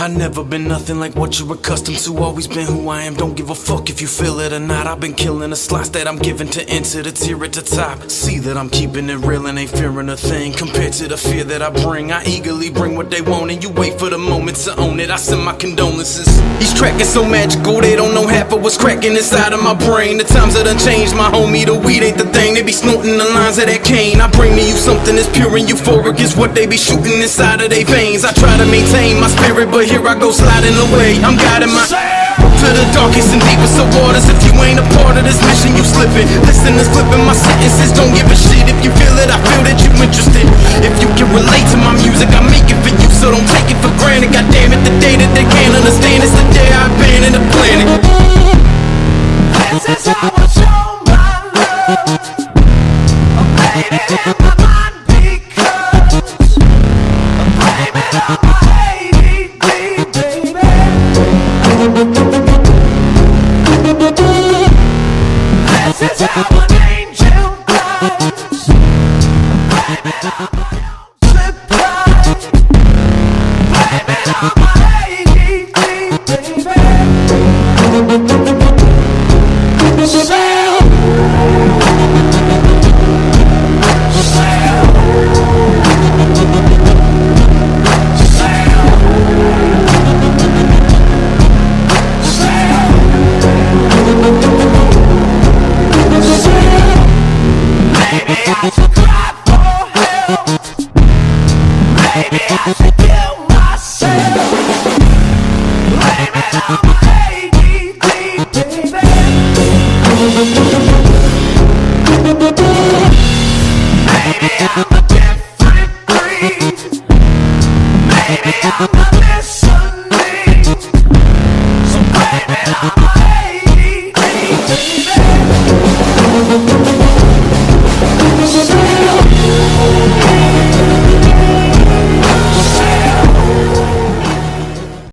I never been nothing like what you're accustomed to. Always been who I am, don't give a fuck if you feel it or not. I've been killing the slots that I'm given to enter the tier at the top. See that I'm keeping it real and ain't fearing a thing. Compared to the fear that I bring, I eagerly bring what they want, and you wait for the moment to own it. I send my condolences. Each track is so magical, they don't know half of what's cracking inside of my brain. The times that done changed, my homie, the weed ain't the thing. They be snorting the lines of that cane. I bring to you something that's pure and euphoric, is what they be shooting inside of their veins. I try to maintain my spirit, but here I go sliding away. I'm guiding my to the darkest and deepest of waters. If you ain't a part of this mission, you slipping. Listeners flipping my sentences, don't give a shit. If you feel it, I feel that you interested. If you can relate to my music, I make it for you, so don't take it for granted. God damn it, the day that they can't understand is the day I abandon the planet. This is how I show my love. I'm playing it in my mind because I'm blaming on my ADD, baby. This is how an angel does. I'm blaming on my own supply. Blaming on my ADD, baby. Maybe I should cry for help. Maybe I should kill myself. Blame it on my ADD, baby. Maybe I'm a different breed. Maybe I'm not listening. So blame it on my ADD, baby.